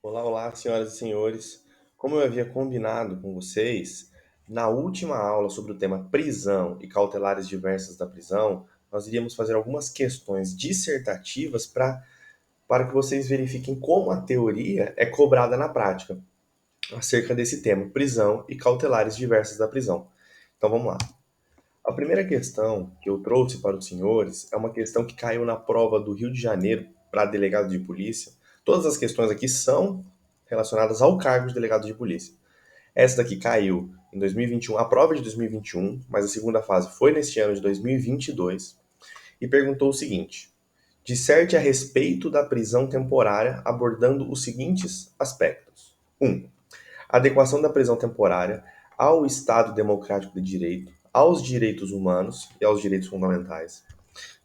Olá, olá, senhoras e senhores. Como eu havia combinado com vocês, na última aula sobre o tema prisão e cautelares diversas da prisão, nós iríamos fazer algumas questões dissertativas para que vocês verifiquem como a teoria é cobrada na prática acerca desse tema, prisão e cautelares diversas da prisão. Então vamos lá. A primeira questão que eu trouxe para os senhores é uma questão que caiu na prova do Rio de Janeiro para delegado de polícia. Todas as questões aqui são relacionadas ao cargo de delegado de polícia. Essa daqui caiu em 2021, a prova é de 2021, mas a segunda fase foi neste ano de 2022, e perguntou o seguinte: disserte a respeito da prisão temporária abordando os seguintes aspectos. 1. Adequação da prisão temporária ao Estado democrático de direito, aos direitos humanos e aos direitos fundamentais.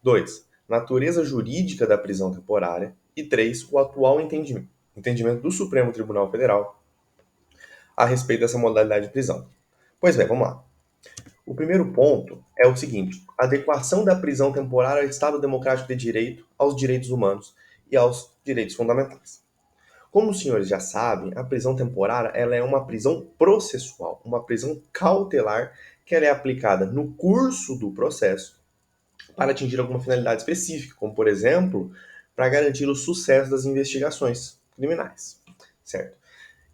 2. Natureza jurídica da prisão temporária. E 3. O atual entendimento do Supremo Tribunal Federal a respeito dessa modalidade de prisão. Pois bem, vamos lá. O primeiro ponto é o seguinte: adequação da prisão temporária ao Estado democrático de direito, aos direitos humanos e aos direitos fundamentais. Como os senhores já sabem, a prisão temporária ela é uma prisão processual, uma prisão cautelar que ela é aplicada no curso do processo para atingir alguma finalidade específica, como, por exemplo, para garantir o sucesso das investigações criminais, certo?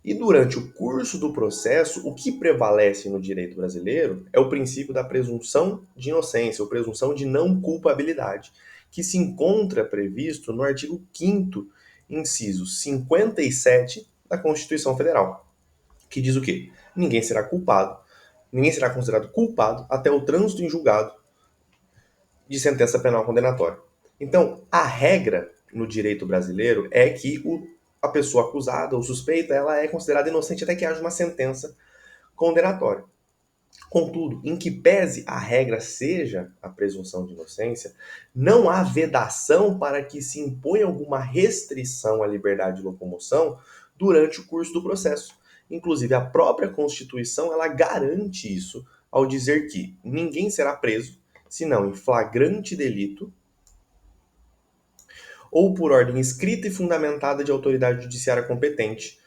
E durante o curso do processo, o que prevalece no direito brasileiro é o princípio da presunção de inocência, ou presunção de não culpabilidade, que se encontra previsto no artigo 5º, inciso 57 da Constituição Federal, que diz o quê? Ninguém será considerado culpado até o trânsito em julgado de sentença penal condenatória. Então, a regra no direito brasileiro é que a pessoa acusada ou suspeita ela é considerada inocente até que haja uma sentença condenatória. Contudo, em que pese a regra seja a presunção de inocência, não há vedação para que se imponha alguma restrição à liberdade de locomoção durante o curso do processo. Inclusive, a própria Constituição ela garante isso ao dizer que ninguém será preso senão em flagrante delito ou por ordem escrita e fundamentada de autoridade judiciária competente,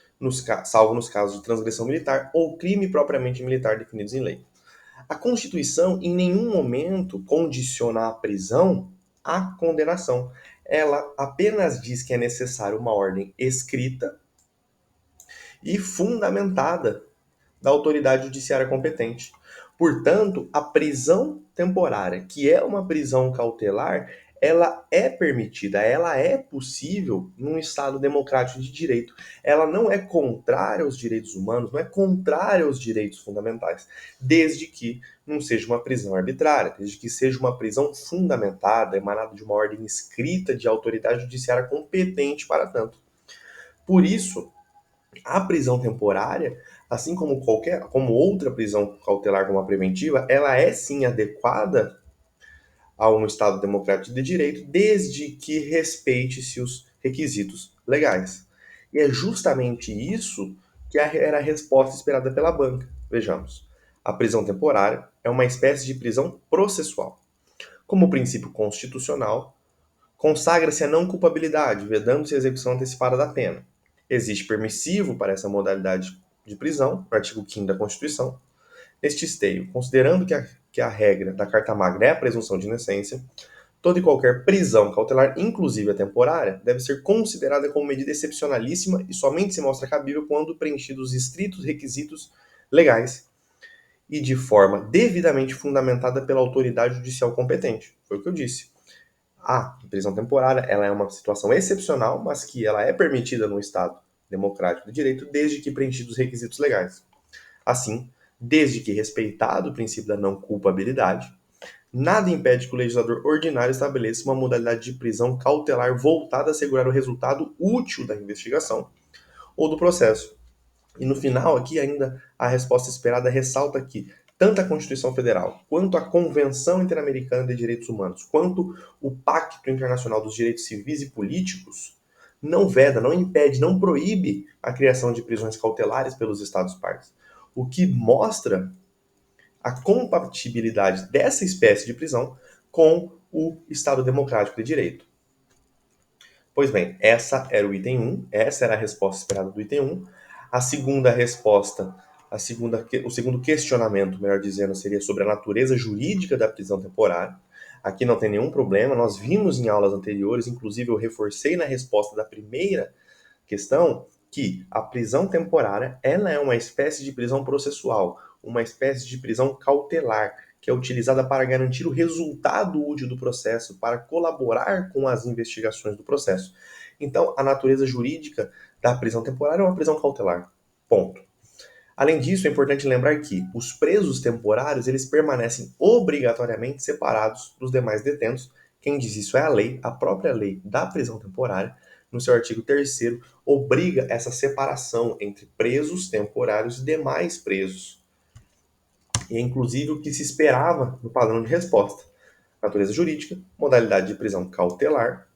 salvo nos casos de transgressão militar ou crime propriamente militar definidos em lei. A Constituição em nenhum momento condiciona a prisão à condenação. Ela apenas diz que é necessária uma ordem escrita e fundamentada da autoridade judiciária competente. Portanto, a prisão temporária, que é uma prisão cautelar, ela é permitida, ela é possível num Estado democrático de direito. Ela não é contrária aos direitos humanos, não é contrária aos direitos fundamentais, desde que não seja uma prisão arbitrária, desde que seja uma prisão fundamentada, emanada de uma ordem escrita de autoridade judiciária competente para tanto. Por isso, a prisão temporária, assim como outra prisão cautelar como a preventiva, ela é sim adequada a um Estado democrático de direito, desde que respeite-se os requisitos legais. E é justamente isso que era a resposta esperada pela banca. Vejamos, a prisão temporária é uma espécie de prisão processual. Como princípio constitucional, consagra-se a não culpabilidade, vedando-se a execução antecipada da pena. Existe permissivo para essa modalidade de prisão, no artigo 5º da Constituição. Neste esteio, considerando que a regra da Carta Magna é a presunção de inocência, toda e qualquer prisão cautelar, inclusive a temporária, deve ser considerada como medida excepcionalíssima e somente se mostra cabível quando preenchidos os estritos requisitos legais e de forma devidamente fundamentada pela autoridade judicial competente. Foi o que eu disse. A prisão temporária ela é uma situação excepcional, mas que ela é permitida no Estado democrático de direito desde que preenchidos os requisitos legais. Assim, desde que respeitado o princípio da não culpabilidade, nada impede que o legislador ordinário estabeleça uma modalidade de prisão cautelar voltada a assegurar o resultado útil da investigação ou do processo. E no final, aqui ainda a resposta esperada ressalta que tanto a Constituição Federal, quanto a Convenção Interamericana de Direitos Humanos, quanto o Pacto Internacional dos Direitos Civis e Políticos não veda, não impede, não proíbe a criação de prisões cautelares pelos Estados-partes. O que mostra a compatibilidade dessa espécie de prisão com o Estado Democrático de Direito. Pois bem, essa era o item 1, essa era a resposta esperada do item 1. A segunda resposta, o segundo questionamento, melhor dizendo, seria sobre a natureza jurídica da prisão temporária. Aqui não tem nenhum problema, nós vimos em aulas anteriores, inclusive eu reforcei na resposta da primeira questão, que a prisão temporária ela é uma espécie de prisão processual, uma espécie de prisão cautelar, que é utilizada para garantir o resultado útil do processo, para colaborar com as investigações do processo. Então, a natureza jurídica da prisão temporária é uma prisão cautelar. Ponto. Além disso, é importante lembrar que os presos temporários eles permanecem obrigatoriamente separados dos demais detentos. Quem diz isso é a lei, a própria lei da prisão temporária, no seu artigo 3º, obriga essa separação entre presos temporários e demais presos. E é inclusive o que se esperava no padrão de resposta. Natureza jurídica, modalidade de prisão cautelar,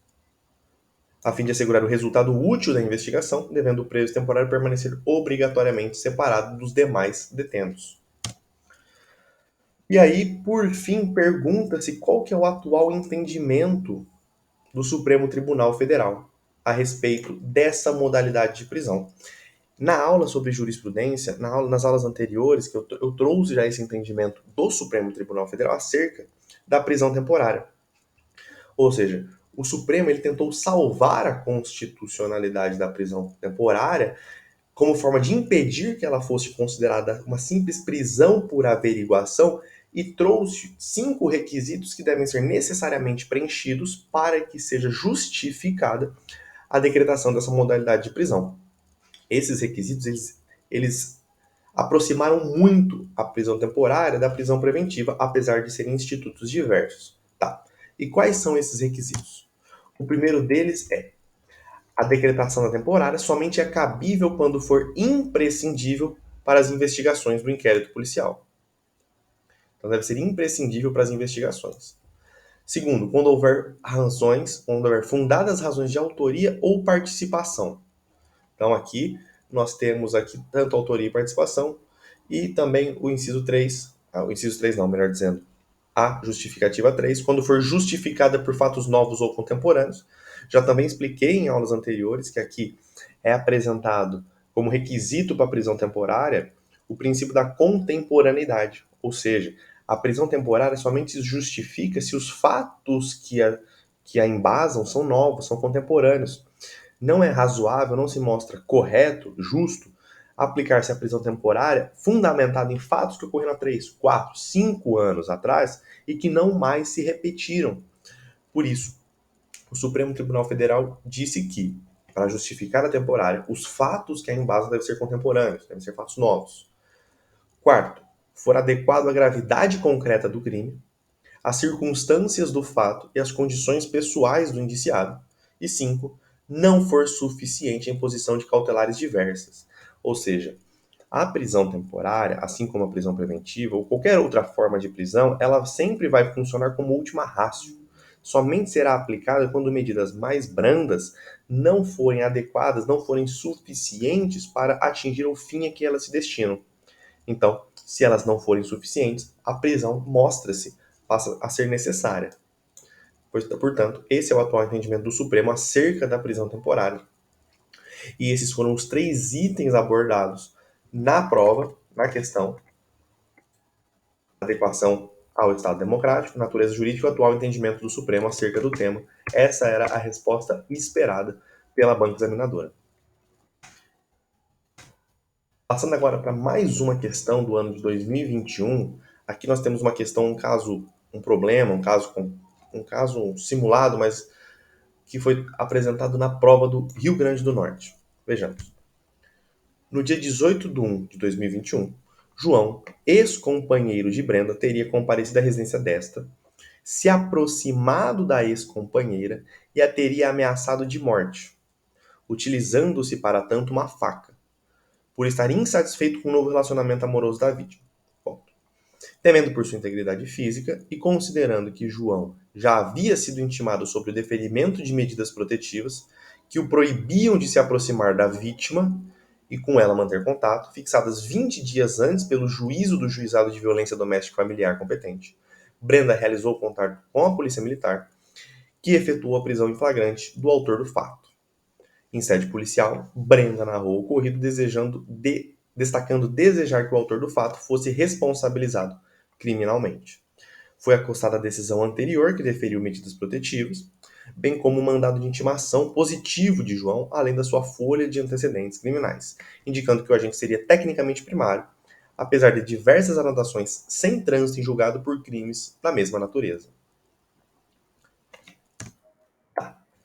a fim de assegurar o resultado útil da investigação, devendo o preso temporário permanecer obrigatoriamente separado dos demais detentos. E aí, por fim, pergunta-se qual que é o atual entendimento do Supremo Tribunal Federal a respeito dessa modalidade de prisão. Na aula sobre jurisprudência, nas aulas anteriores, que eu trouxe já esse entendimento do Supremo Tribunal Federal acerca da prisão temporária. Ou seja, o Supremo ele tentou salvar a constitucionalidade da prisão temporária como forma de impedir que ela fosse considerada uma simples prisão por averiguação e trouxe 5 requisitos que devem ser necessariamente preenchidos para que seja justificada a decretação dessa modalidade de prisão. Esses requisitos, eles aproximaram muito a prisão temporária da prisão preventiva, apesar de serem institutos diversos. Tá. E quais são esses requisitos? O primeiro deles é a decretação da temporária somente é cabível quando for imprescindível para as investigações do inquérito policial. Então deve ser imprescindível para as investigações. Segundo, quando houver fundadas razões de autoria ou participação. Então aqui nós temos aqui tanto autoria e participação e também o inciso 3, o inciso 3 não, melhor dizendo, a justificativa 3, quando for justificada por fatos novos ou contemporâneos. Já também expliquei em aulas anteriores que aqui é apresentado como requisito para a prisão temporária o princípio da contemporaneidade, ou seja, a prisão temporária somente se justifica se os fatos que a embasam são novos, são contemporâneos. Não é razoável, não se mostra correto, justo, aplicar-se a prisão temporária fundamentada em fatos que ocorreram há 3, 4, 5 anos atrás e que não mais se repetiram. Por isso, o Supremo Tribunal Federal disse que, para justificar a temporária, os fatos que a embasam devem ser contemporâneos, devem ser fatos novos. Quarto, for adequado à gravidade concreta do crime, as circunstâncias do fato e as condições pessoais do indiciado. E 5, não for suficiente a imposição de cautelares diversas. Ou seja, a prisão temporária, assim como a prisão preventiva ou qualquer outra forma de prisão, ela sempre vai funcionar como última ratio. Somente será aplicada quando medidas mais brandas não forem adequadas, não forem suficientes para atingir o fim a que elas se destinam. Então, se elas não forem suficientes, a prisão passa a ser necessária. Portanto, esse é o atual entendimento do Supremo acerca da prisão temporária. E esses foram os 3 itens abordados na prova, na questão: adequação ao Estado democrático, natureza jurídica e o atual entendimento do Supremo acerca do tema. Essa era a resposta esperada pela banca examinadora. Passando agora para mais uma questão do ano de 2021, aqui nós temos uma questão, um problema, um caso simulado, mas que foi apresentado na prova do Rio Grande do Norte. Vejamos. No dia 18 de 1 de 2021, João, ex-companheiro de Brenda, teria comparecido à residência desta, se aproximado da ex-companheira e a teria ameaçado de morte, utilizando-se para tanto uma faca, por estar insatisfeito com o novo relacionamento amoroso da vítima. Ponto. Temendo por sua integridade física e considerando que João já havia sido intimado sobre o deferimento de medidas protetivas que o proibiam de se aproximar da vítima e com ela manter contato, fixadas 20 dias antes pelo juízo do Juizado de Violência Doméstica e Familiar competente, Brenda realizou contato com a Polícia Militar, que efetuou a prisão em flagrante do autor do fato. Em sede policial, Brenda narrou o ocorrido destacando desejar que o autor do fato fosse responsabilizado criminalmente. Foi acostada a decisão anterior que deferiu medidas protetivas, bem como o mandado de intimação positivo de João, além da sua folha de antecedentes criminais, indicando que o agente seria tecnicamente primário, apesar de diversas anotações sem trânsito em julgado por crimes da mesma natureza.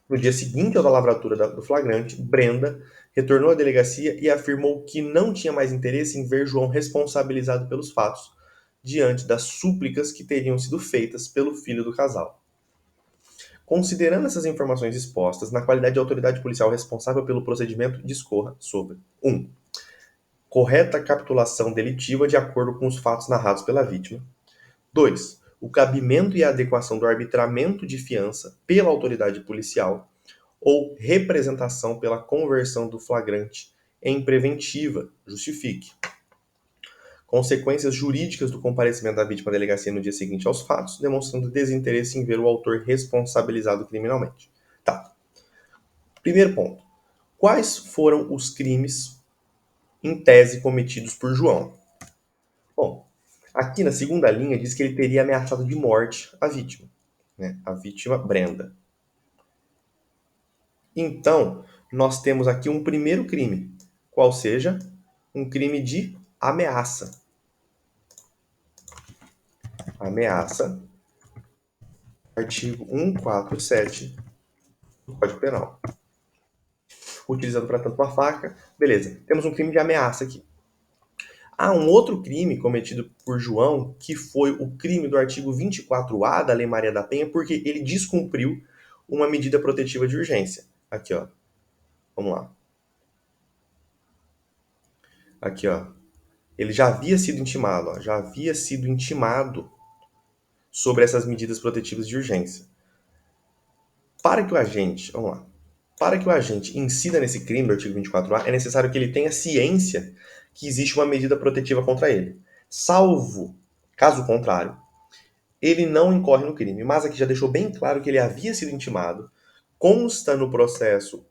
No dia seguinte ao da lavratura do flagrante, Brenda retornou à delegacia e afirmou que não tinha mais interesse em ver João responsabilizado pelos fatos, diante das súplicas que teriam sido feitas pelo filho do casal. Considerando essas informações expostas, na qualidade de autoridade policial responsável pelo procedimento, discorra sobre 1. Correta capitulação delitiva de acordo com os fatos narrados pela vítima. 2. O cabimento e a adequação do arbitramento de fiança pela autoridade policial ou representação pela conversão do flagrante em preventiva, justifique. Consequências jurídicas do comparecimento da vítima à delegacia no dia seguinte aos fatos, demonstrando desinteresse em ver o autor responsabilizado criminalmente. Tá. Primeiro ponto. Quais foram os crimes em tese cometidos por João? Bom, aqui na segunda linha diz que ele teria ameaçado de morte a vítima, né? A vítima Brenda. Então, nós temos aqui um primeiro crime, qual seja um crime de ameaça. Ameaça, artigo 147 do Código Penal. Utilizando para tanto uma faca, beleza. Temos um crime de ameaça aqui. Há um outro crime cometido por João, que foi o crime do artigo 24A da Lei Maria da Penha, porque ele descumpriu uma medida protetiva de urgência. Aqui, ó. Vamos lá. Aqui, ó. Ele já havia sido intimado, ó. Já havia sido intimado sobre essas medidas protetivas de urgência. Para que o agente, vamos lá. Para que o agente incida nesse crime do artigo 24A, é necessário que ele tenha ciência que existe uma medida protetiva contra ele. Salvo, caso contrário, ele não incorre no crime. Mas aqui já deixou bem claro que ele havia sido intimado. Consta no processo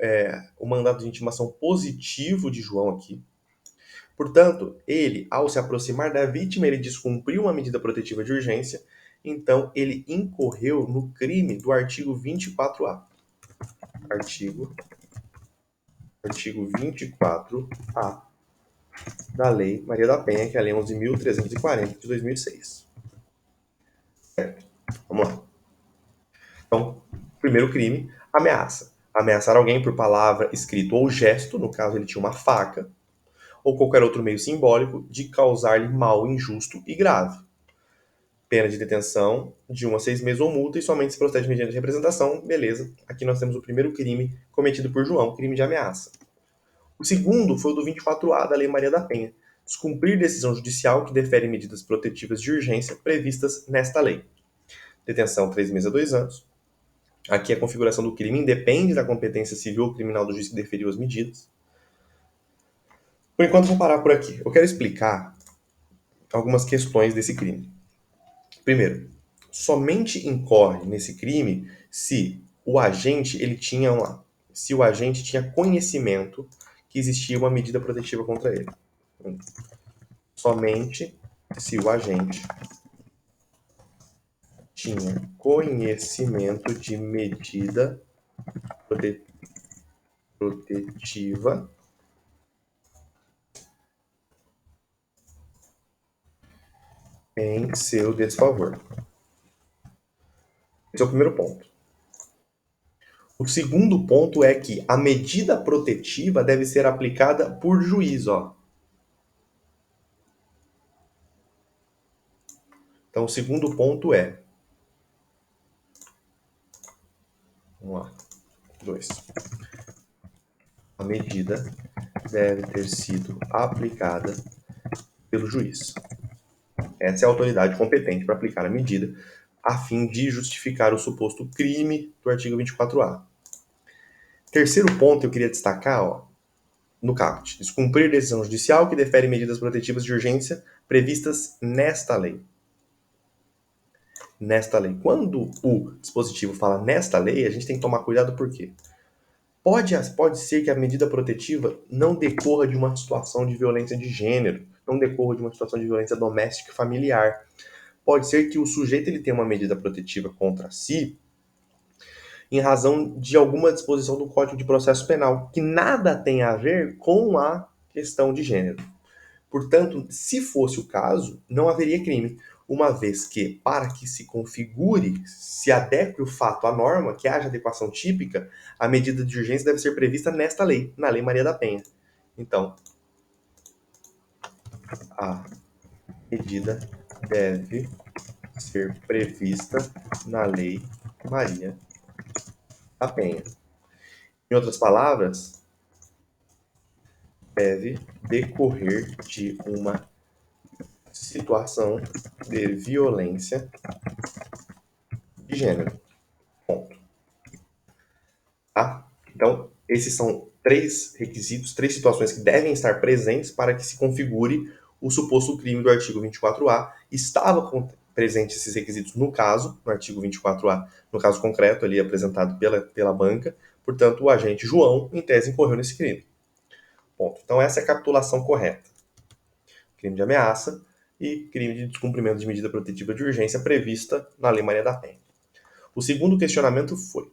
o mandado de intimação positivo de João aqui. Portanto, ele, ao se aproximar da vítima, ele descumpriu uma medida protetiva de urgência. Então, ele incorreu no crime do artigo 24A. Artigo 24A da Lei Maria da Penha, que é a Lei 11.340 de 2006. Certo. Vamos lá. Então, primeiro crime, ameaça. Ameaçar alguém por palavra, escrito ou gesto, no caso ele tinha uma faca, ou qualquer outro meio simbólico de causar-lhe mal injusto e grave. Pena de detenção de 1 a 6 meses ou multa e somente se procede mediante representação, beleza. Aqui nós temos o primeiro crime cometido por João, crime de ameaça. O segundo foi o do 24A da Lei Maria da Penha, descumprir decisão judicial que defere medidas protetivas de urgência previstas nesta lei. Detenção 3 meses a 2 anos. Aqui a configuração do crime independe da competência civil ou criminal do juiz que deferiu as medidas. Por enquanto, vou parar por aqui. Eu quero explicar algumas questões desse crime. Primeiro, somente incorre nesse crime se o agente tinha conhecimento que existia uma medida protetiva contra ele. Somente se o agente tinha conhecimento de medida protetiva em seu desfavor. Esse é o primeiro ponto. O segundo ponto é que a medida protetiva deve ser aplicada por juiz, ó. Então, o segundo ponto é... Vamos lá. 2. A medida deve ter sido aplicada pelo juiz. Essa é a autoridade competente para aplicar a medida, a fim de justificar o suposto crime do artigo 24A. Terceiro ponto que eu queria destacar, ó, no caput. Descumprir decisão judicial que defere medidas protetivas de urgência previstas nesta lei. nesta lei. Quando o dispositivo fala nesta lei, a gente tem que tomar cuidado por quê? Pode ser que a medida protetiva não decorra de uma situação de violência de gênero, não decorra de uma situação de violência doméstica e familiar. Pode ser que o sujeito ele tenha uma medida protetiva contra si em razão de alguma disposição do Código de Processo Penal, que nada tem a ver com a questão de gênero. Portanto, se fosse o caso, não haveria crime, uma vez que, para que se configure, se adeque o fato à norma, que haja adequação típica, a medida de urgência deve ser prevista nesta lei, na Lei Maria da Penha. Então, a medida deve ser prevista na Lei Maria da Penha. Em outras palavras, deve decorrer de uma situação de violência de gênero. Ponto. Tá? Então, esses são 3 requisitos, 3 situações que devem estar presentes para que se configure o suposto crime do artigo 24A. Estava presente esses requisitos no caso, no artigo 24A, no caso concreto ali apresentado pela banca. Portanto, o agente João, em tese, incorreu nesse crime. Ponto. Então, essa é a capitulação correta. Crime de ameaça e crime de descumprimento de medida protetiva de urgência prevista na Lei Maria da Penha. O segundo questionamento foi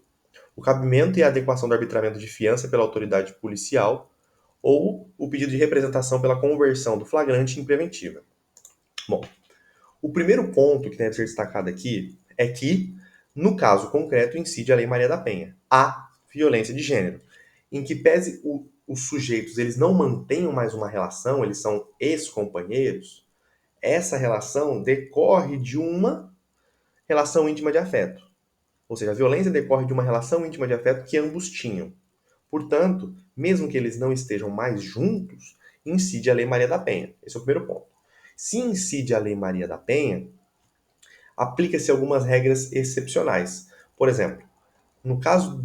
o cabimento e a adequação do arbitramento de fiança pela autoridade policial ou o pedido de representação pela conversão do flagrante em preventiva. Bom, o primeiro ponto que deve ser destacado aqui é que, no caso concreto, incide a Lei Maria da Penha, a violência de gênero, em que pese os sujeitos eles não mantenham mais uma relação, eles são ex-companheiros, essa relação decorre de uma relação íntima de afeto. Ou seja, a violência decorre de uma relação íntima de afeto que ambos tinham. Portanto, mesmo que eles não estejam mais juntos, incide a Lei Maria da Penha. Esse é o primeiro ponto. Se incide a Lei Maria da Penha, aplica-se algumas regras excepcionais. Por exemplo, no caso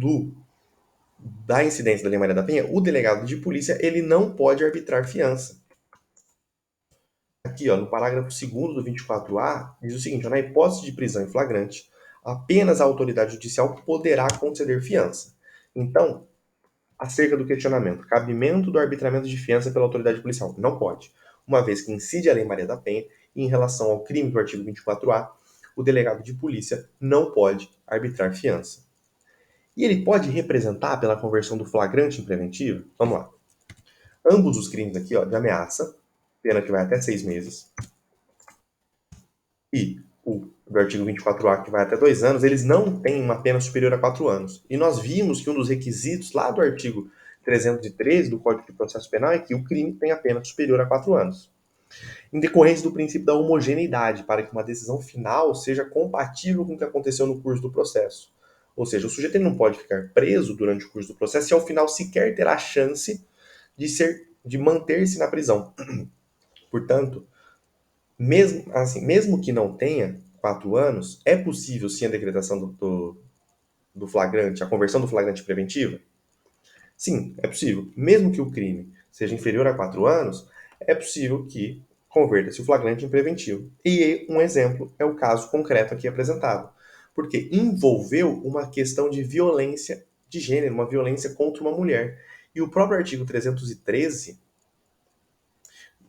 da incidência da Lei Maria da Penha, o delegado de polícia ele não pode arbitrar fiança. Aqui, ó, no parágrafo 2º do 24A, diz o seguinte: ó, na hipótese de prisão em flagrante, apenas a autoridade judicial poderá conceder fiança. Então, acerca do questionamento, cabimento do arbitramento de fiança pela autoridade policial, não pode, uma vez que incide a Lei Maria da Penha e em relação ao crime do artigo 24A, o delegado de polícia não pode arbitrar fiança. E ele pode representar pela conversão do flagrante em preventivo? Vamos lá. Ambos os crimes aqui, ó, de ameaça, pena que vai até 6 meses, e o do artigo 24A, que vai até 2 anos, eles não têm uma pena superior a 4 anos. E nós vimos que um dos requisitos lá do artigo 313 do Código de Processo Penal é que o crime tenha pena superior a 4 anos. Em decorrência do princípio da homogeneidade, para que uma decisão final seja compatível com o que aconteceu no curso do processo. Ou seja, o sujeito ele não pode ficar preso durante o curso do processo e ao final sequer terá a chance de manter-se na prisão. Portanto, mesmo que não tenha 4 anos, é possível sim a decretação do flagrante, a conversão do flagrante preventiva? Sim, é possível. Mesmo que o crime seja inferior a 4 anos, é possível que converta-se o flagrante em preventivo. E um exemplo é o caso concreto aqui apresentado, porque envolveu uma questão de violência de gênero, uma violência contra uma mulher. E o próprio artigo 313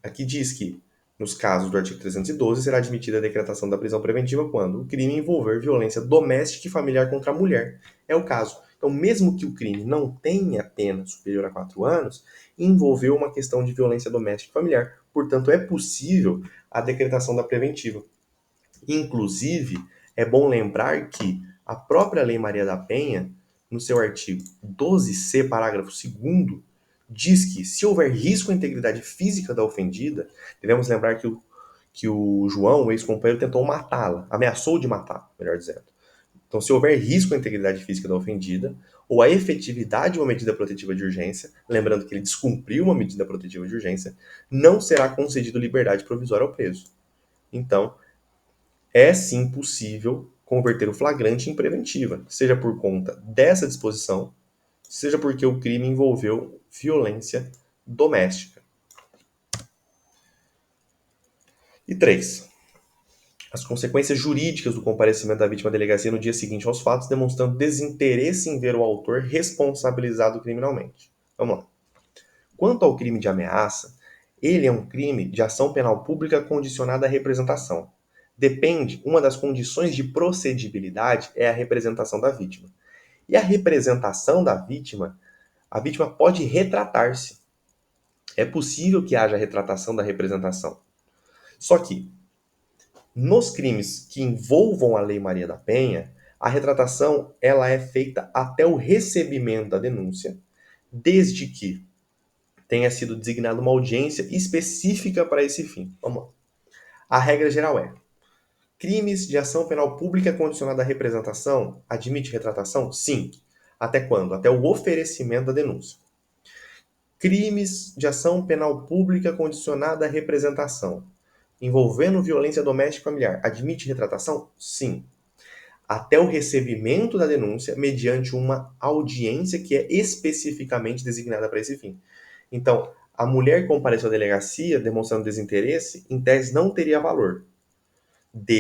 aqui diz que, nos casos do artigo 312, será admitida a decretação da prisão preventiva quando o crime envolver violência doméstica e familiar contra a mulher. É o caso. Então, mesmo que o crime não tenha pena superior a 4 anos, envolveu uma questão de violência doméstica e familiar. Portanto, é possível a decretação da preventiva. Inclusive, é bom lembrar que a própria Lei Maria da Penha, no seu artigo 12c, parágrafo 2º, diz que, se houver risco à integridade física da ofendida, devemos lembrar que o João, o ex-companheiro, tentou matá-la, ameaçou de matar, melhor dizendo. Então, se houver risco à integridade física da ofendida, ou à efetividade de uma medida protetiva de urgência, lembrando que ele descumpriu uma medida protetiva de urgência, não será concedido liberdade provisória ao preso. Então, é sim possível converter o flagrante em preventiva, seja por conta dessa disposição, seja porque o crime envolveu violência doméstica. E 3. as consequências jurídicas do comparecimento da vítima à delegacia no dia seguinte aos fatos, demonstrando desinteresse em ver o autor responsabilizado criminalmente. Vamos lá. Quanto ao crime de ameaça, ele é um crime de ação penal pública condicionada à representação. Depende, uma das condições de procedibilidade é a representação da vítima. E a representação da vítima, a vítima pode retratar-se. É possível que haja retratação da representação. Só que, nos crimes que envolvam a Lei Maria da Penha, a retratação ela é feita até o recebimento da denúncia, desde que tenha sido designada uma audiência específica para esse fim. Vamos lá. A regra geral é: crimes de ação penal pública condicionada à representação admite retratação? Sim. Até quando? Até o oferecimento da denúncia. Crimes de ação penal pública condicionada à representação envolvendo violência doméstica e familiar admite retratação? Sim. Até o recebimento da denúncia mediante uma audiência que é especificamente designada para esse fim. Então, a mulher que compareceu à delegacia demonstrando desinteresse, em tese não teria valor,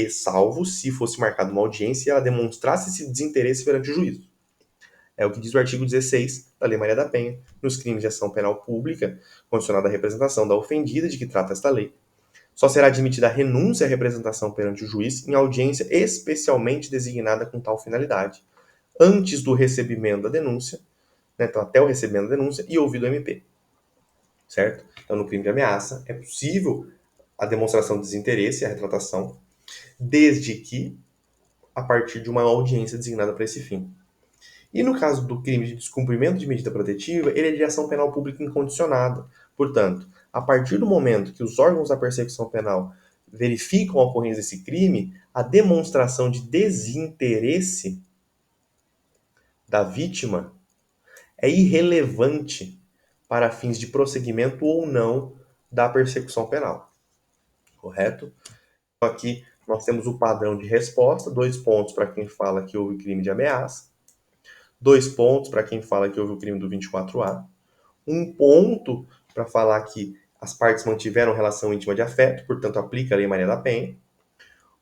salvo se fosse marcada uma audiência e ela demonstrasse esse desinteresse perante o juízo. É o que diz o artigo 16 da Lei Maria da Penha, nos crimes de ação penal pública, condicionada à representação da ofendida de que trata esta lei. Só será admitida a renúncia à representação perante o juiz em audiência especialmente designada com tal finalidade, antes do recebimento da denúncia, né, então até o recebimento da denúncia e ouvido o MP. Certo? Então, no crime de ameaça, é possível a demonstração de desinteresse e a retratação, desde que a partir de uma audiência designada para esse fim. E no caso do crime de descumprimento de medida protetiva, ele é de ação penal pública incondicionada. Portanto, a partir do momento que os órgãos da persecução penal verificam a ocorrência desse crime, a demonstração de desinteresse da vítima é irrelevante para fins de prosseguimento ou não da persecução penal. Correto? Então, aqui nós temos o padrão de resposta, 2 pontos para quem fala que houve crime de ameaça, 2 pontos para quem fala que houve o crime do 24A, 1 ponto para falar que as partes mantiveram relação íntima de afeto, portanto aplica a Lei Maria da Penha,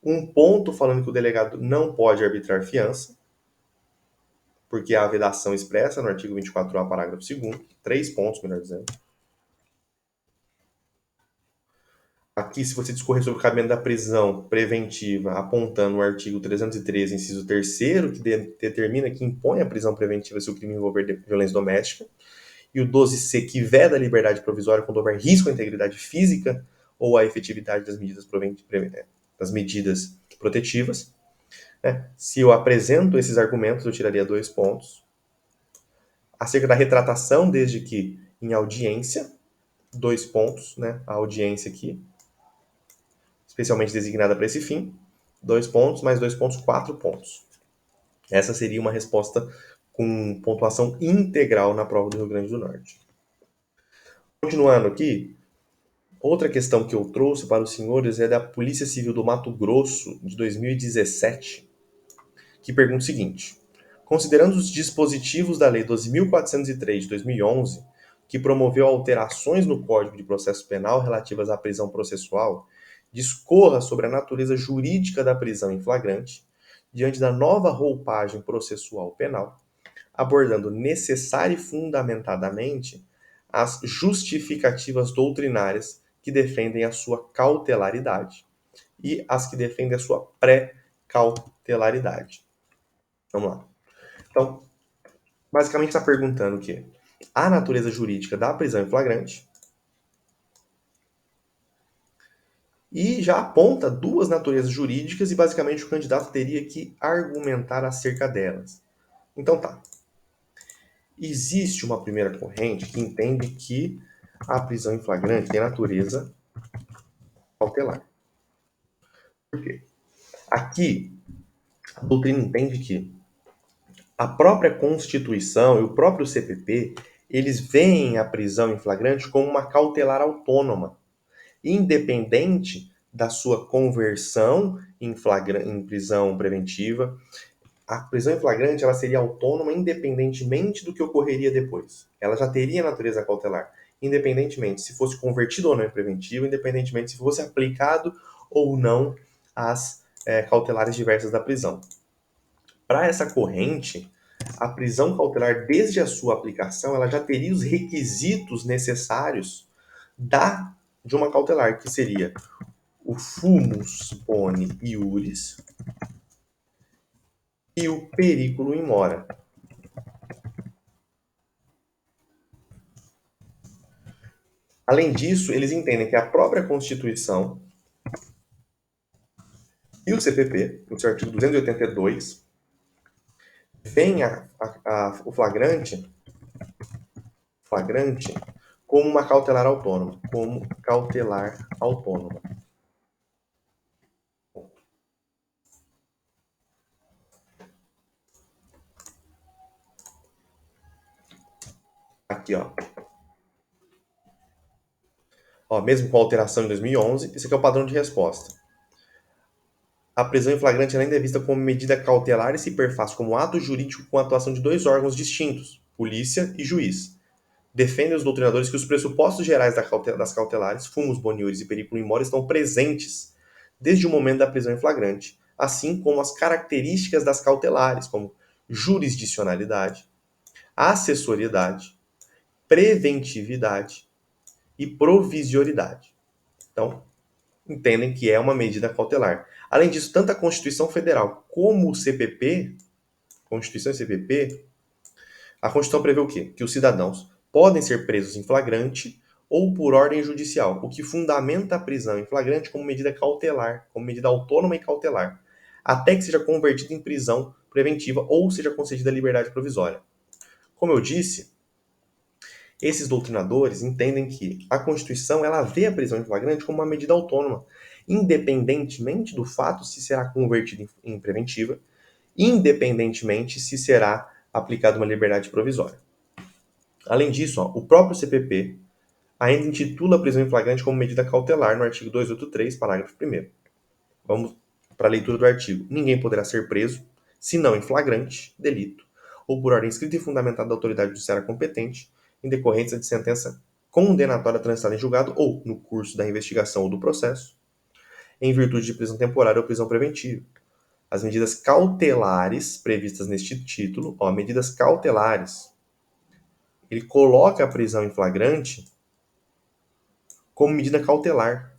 1 ponto falando que o delegado não pode arbitrar fiança, porque há a vedação expressa no artigo 24A, parágrafo 2º, 3 pontos, melhor dizendo. Aqui, se você discorrer sobre o cabimento da prisão preventiva, apontando o artigo 313, inciso 3º, que determina que impõe a prisão preventiva se o crime envolver violência doméstica, e o 12C, que veda a liberdade provisória quando houver risco à integridade física ou à efetividade das medidas protetivas. Né? Se eu apresento esses argumentos, eu tiraria 2 pontos. Acerca da retratação, desde que em audiência, 2 pontos, né? A audiência aqui, especialmente designada para esse fim, 2 pontos, mais 2 pontos, 4 pontos. Essa seria uma resposta com pontuação integral na prova do Rio Grande do Norte. Continuando aqui, outra questão que eu trouxe para os senhores é da Polícia Civil do Mato Grosso, de 2017, que pergunta o seguinte: considerando os dispositivos da Lei 12.403 de 2011, que promoveu alterações no Código de Processo Penal relativas à prisão processual, discorra sobre a natureza jurídica da prisão em flagrante, diante da nova roupagem processual penal, abordando necessária e fundamentadamente as justificativas doutrinárias que defendem a sua cautelaridade e as que defendem a sua pré-cautelaridade. Vamos lá. Então, basicamente está perguntando o quê? A natureza jurídica da prisão em flagrante e já aponta 2 naturezas jurídicas e basicamente o candidato teria que argumentar acerca delas. Então tá. Existe uma primeira corrente que entende que a prisão em flagrante tem natureza cautelar. Por quê? Aqui, a doutrina entende que a própria Constituição e o próprio CPP, eles veem a prisão em flagrante como uma cautelar autônoma, independente da sua conversão em prisão preventiva. A prisão em flagrante ela seria autônoma independentemente do que ocorreria depois. Ela já teria natureza cautelar, independentemente se fosse convertido ou não em preventivo, independentemente se fosse aplicado ou não as cautelares diversas da prisão. Para essa corrente, a prisão cautelar, desde a sua aplicação, ela já teria os requisitos necessários de uma cautelar, que seria o fumus boni iuris e o periculum in mora. Além disso, eles entendem que a própria Constituição e o CPP, no seu artigo 282, veem o flagrante como uma cautelar autônoma, Aqui, ó, mesmo com a alteração em 2011, esse aqui é o padrão de resposta. A prisão em flagrante ainda é vista como medida cautelar e se perfaz como ato jurídico com a atuação de dois órgãos distintos, polícia e juiz. Defendem os doutrinadores que os pressupostos gerais das cautelares, fumus boni iuris e periculum in mora, estão presentes desde o momento da prisão em flagrante, assim como as características das cautelares, como jurisdicionalidade, acessoriedade, preventividade e provisoridade. Então, entendem que é uma medida cautelar. Além disso, tanto a Constituição Federal como o CPP, Constituição e CPP, a Constituição prevê o quê? Que os cidadãos podem ser presos em flagrante ou por ordem judicial, o que fundamenta a prisão em flagrante como medida cautelar, como medida autônoma e cautelar, até que seja convertida em prisão preventiva ou seja concedida liberdade provisória. Como eu disse, esses doutrinadores entendem que a Constituição ela vê a prisão em flagrante como uma medida autônoma, independentemente do fato se será convertida em preventiva, independentemente se será aplicada uma liberdade provisória. Além disso, o próprio CPP ainda intitula a prisão em flagrante como medida cautelar no artigo 283, parágrafo 1º. Vamos para a leitura do artigo. Ninguém poderá ser preso, se não em flagrante delito, ou por ordem escrita e fundamentada da autoridade judiciária competente, em decorrência de sentença condenatória transitada em julgado ou no curso da investigação ou do processo, em virtude de prisão temporária ou prisão preventiva. As medidas cautelares previstas neste título, medidas cautelares, ele coloca a prisão em flagrante como medida cautelar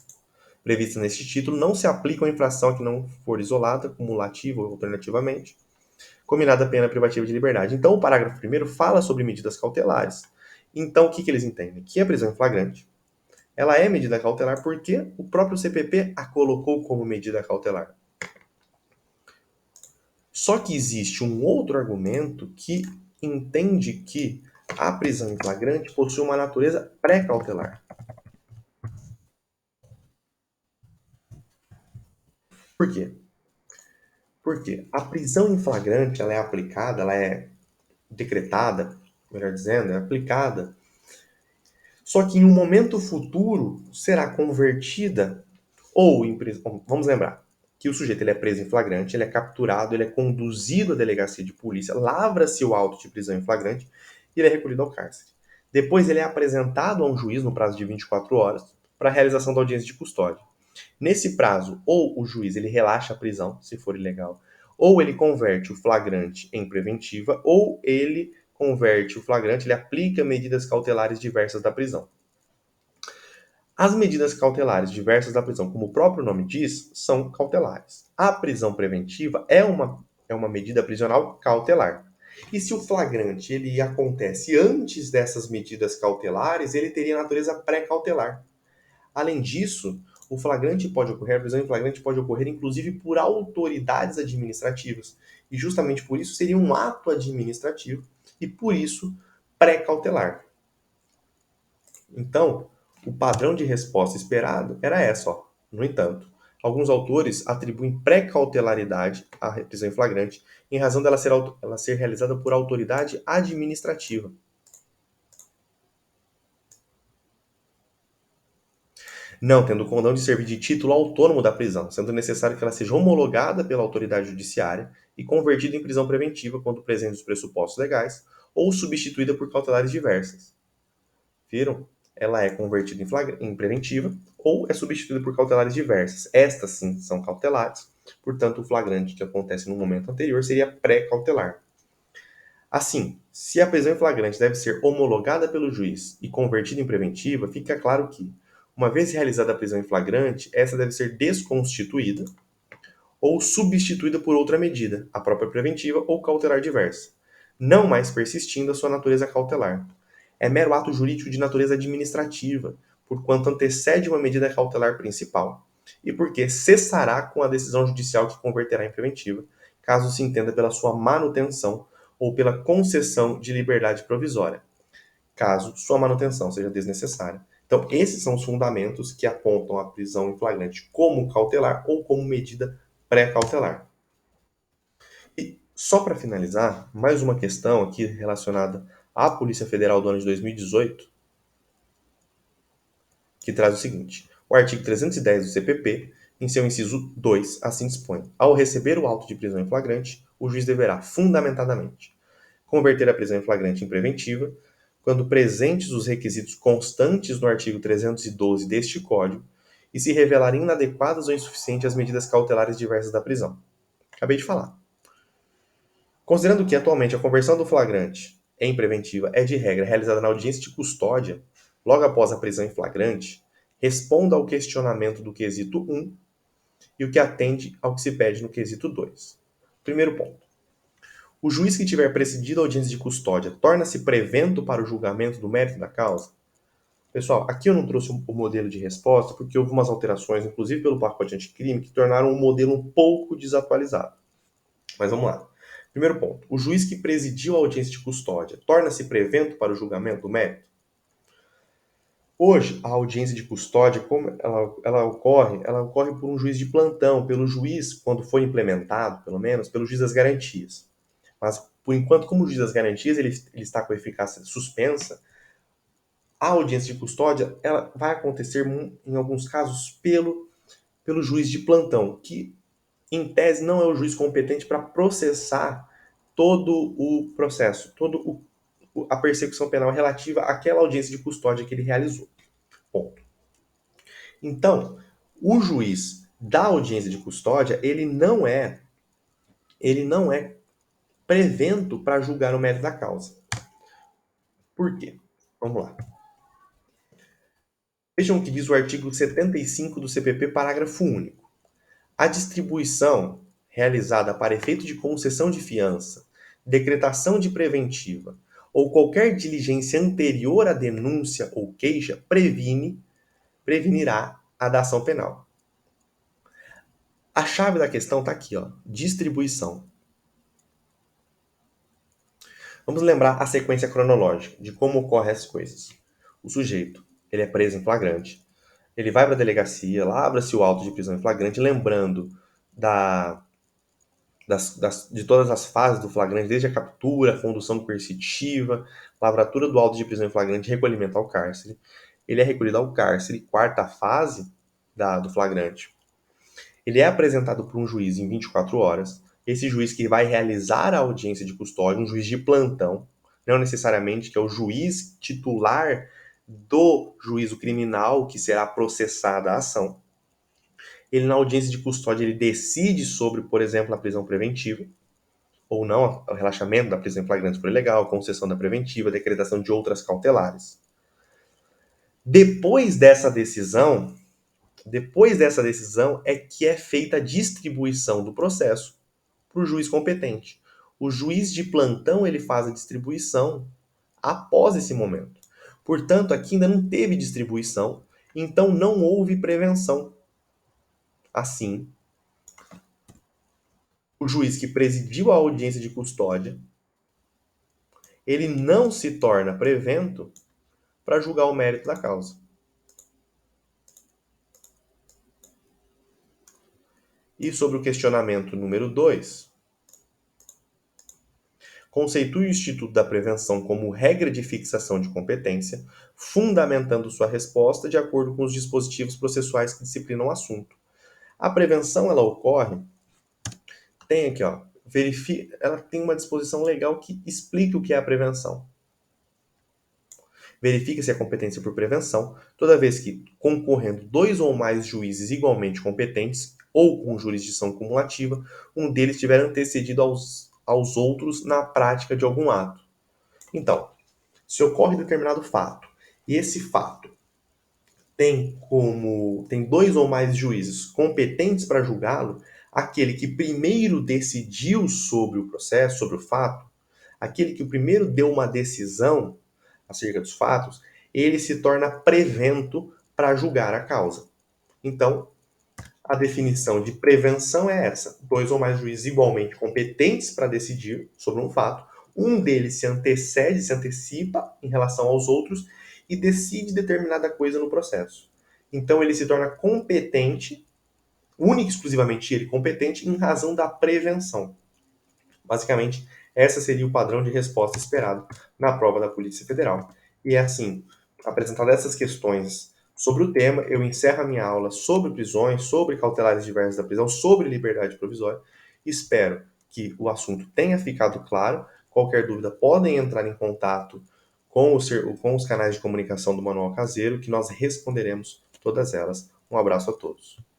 prevista neste título, não se aplica a infração a que não for isolada, cumulativa ou alternativamente, combinada a pena privativa de liberdade. Então, o parágrafo 1º fala sobre medidas cautelares. Então, o que eles entendem? Que a prisão em flagrante, ela é medida cautelar porque o próprio CPP a colocou como medida cautelar. Só que existe um outro argumento que entende que a prisão em flagrante possui uma natureza pré-cautelar. Por quê? Porque a prisão em flagrante ela é aplicada, ela é decretada, melhor dizendo, é aplicada, só que em um momento futuro será convertida ou em prisão. Vamos lembrar que o sujeito ele é preso em flagrante, ele é capturado, ele é conduzido à delegacia de polícia, lavra-se o auto de prisão em flagrante e ele é recolhido ao cárcere. Depois ele é apresentado a um juiz no prazo de 24 horas para a realização da audiência de custódia. Nesse prazo, ou o juiz ele relaxa a prisão, se for ilegal, ou ele converte o flagrante em preventiva, ou ele converte o flagrante, ele aplica medidas cautelares diversas da prisão. As medidas cautelares diversas da prisão, como o próprio nome diz, são cautelares. A prisão preventiva é uma medida prisional cautelar. E se o flagrante ele acontece antes dessas medidas cautelares, ele teria natureza pré-cautelar. Além disso, a prisão em flagrante pode ocorrer inclusive por autoridades administrativas. E justamente por isso seria um ato administrativo e por isso pré-cautelar. Então, o padrão de resposta esperado era essa. No entanto, alguns autores atribuem pré-cautelaridade à prisão em flagrante em razão dela ser realizada por autoridade administrativa. Não tendo o condão de servir de título autônomo da prisão, sendo necessário que ela seja homologada pela autoridade judiciária e convertida em prisão preventiva quando presentes os pressupostos legais, ou substituída por cautelares diversas. Viram? Ela é convertida em preventiva ou é substituída por cautelares diversas. Estas sim são cautelares Portanto, o flagrante que acontece no momento anterior seria pré-cautelar. Assim, se a prisão em flagrante deve ser homologada pelo juiz e convertida em preventiva, fica claro que, uma vez realizada a prisão em flagrante, essa deve ser desconstituída ou substituída por outra medida, a própria preventiva ou cautelar diversa, não mais persistindo a sua natureza cautelar. É mero ato jurídico de natureza administrativa, porquanto antecede uma medida cautelar principal, e porque cessará com a decisão judicial que converterá em preventiva, caso se entenda pela sua manutenção ou pela concessão de liberdade provisória, caso sua manutenção seja desnecessária. Então, esses são os fundamentos que apontam a prisão em flagrante como cautelar ou como medida pré-cautelar. E só para finalizar, mais uma questão aqui relacionada à Polícia Federal do ano de 2018, que traz o seguinte: o artigo 310 do CPP, em seu inciso 2, assim dispõe: ao receber o auto de prisão em flagrante, o juiz deverá, fundamentadamente, converter a prisão em flagrante em preventiva, quando presentes os requisitos constantes no artigo 312 deste Código e se revelarem inadequadas ou insuficientes as medidas cautelares diversas da prisão. Acabei de falar. Considerando que, atualmente, a conversão do flagrante em preventiva é, de regra, realizada na audiência de custódia, logo após a prisão em flagrante, responda ao questionamento do quesito 1 e o que atende ao que se pede no quesito 2. Primeiro ponto. O juiz que tiver presidido a audiência de custódia torna-se prevento para o julgamento do mérito da causa? Pessoal, aqui eu não trouxe o modelo de resposta porque houve umas alterações, inclusive pelo pacote anticrime, que tornaram o modelo um pouco desatualizado. Mas vamos lá. Primeiro ponto. O juiz que presidiu a audiência de custódia torna-se prevento para o julgamento do mérito? Hoje, a audiência de custódia, como ela ocorre por um juiz de plantão, pelo juiz, quando for implementado, pelo menos, pelo juiz das garantias. Mas, por enquanto, como o juiz das garantias ele está com a eficácia suspensa, a audiência de custódia ela vai acontecer, em alguns casos, pelo juiz de plantão, que, em tese, não é o juiz competente para processar todo o processo, toda a persecução penal relativa àquela audiência de custódia que ele realizou. Ponto. Então, o juiz da audiência de custódia, ele não é prevento para julgar o mérito da causa. Por quê? Vamos lá. Vejam o que diz o artigo 75 do CPP, parágrafo único. A distribuição realizada para efeito de concessão de fiança, decretação de preventiva ou qualquer diligência anterior à denúncia ou queixa prevenirá a da ação penal. A chave da questão está aqui, ó, distribuição. Vamos lembrar a sequência cronológica de como ocorrem as coisas. O sujeito, ele é preso em flagrante, ele vai para a delegacia, lavra-se o auto de prisão em flagrante, lembrando de todas as fases do flagrante, desde a captura, a condução coercitiva, lavratura do auto de prisão em flagrante, recolhimento ao cárcere. Ele é recolhido ao cárcere, quarta fase do flagrante. Ele é apresentado por um juiz em 24 horas. Esse juiz que vai realizar a audiência de custódia, um juiz de plantão, não necessariamente que é o juiz titular do juízo criminal que será processada a ação. Ele, na audiência de custódia, ele decide sobre, por exemplo, a prisão preventiva, ou não, o relaxamento da prisão em flagrante por ilegal, concessão da preventiva, decretação de outras cautelares. Depois dessa decisão é que é feita a distribuição do processo para o juiz competente. O juiz de plantão ele faz a distribuição após esse momento. Portanto, aqui ainda não teve distribuição, então não houve prevenção. Assim, o juiz que presidiu a audiência de custódia, ele não se torna prevento para julgar o mérito da causa. E sobre o questionamento número 2, conceitue o Instituto da Prevenção como regra de fixação de competência, fundamentando sua resposta de acordo com os dispositivos processuais que disciplinam o assunto. A prevenção, ela ocorre, tem aqui, ó, ela tem uma disposição legal que explica o que é a prevenção. Verifica-se a competência por prevenção, toda vez que, concorrendo 2 ou mais juízes igualmente competentes, ou com jurisdição cumulativa, um deles tiver antecedido aos outros na prática de algum ato. Então, se ocorre determinado fato, e esse fato tem dois ou mais juízes competentes para julgá-lo, aquele que primeiro decidiu sobre o processo, sobre o fato, aquele que primeiro deu uma decisão acerca dos fatos, ele se torna prevento para julgar a causa. Então, a definição de prevenção é essa: dois ou mais juízes igualmente competentes para decidir sobre um fato, um deles se antecede, se antecipa em relação aos outros e decide determinada coisa no processo. Então ele se torna competente, único e exclusivamente ele competente, em razão da prevenção. Basicamente, esse seria o padrão de resposta esperado na prova da Polícia Federal. E é assim, apresentadas essas questões sobre o tema, eu encerro a minha aula sobre prisões, sobre cautelares diversas da prisão, sobre liberdade provisória. Espero que o assunto tenha ficado claro. Qualquer dúvida, podem entrar em contato com os canais de comunicação do Manual Caseiro, que nós responderemos todas elas. Um abraço a todos.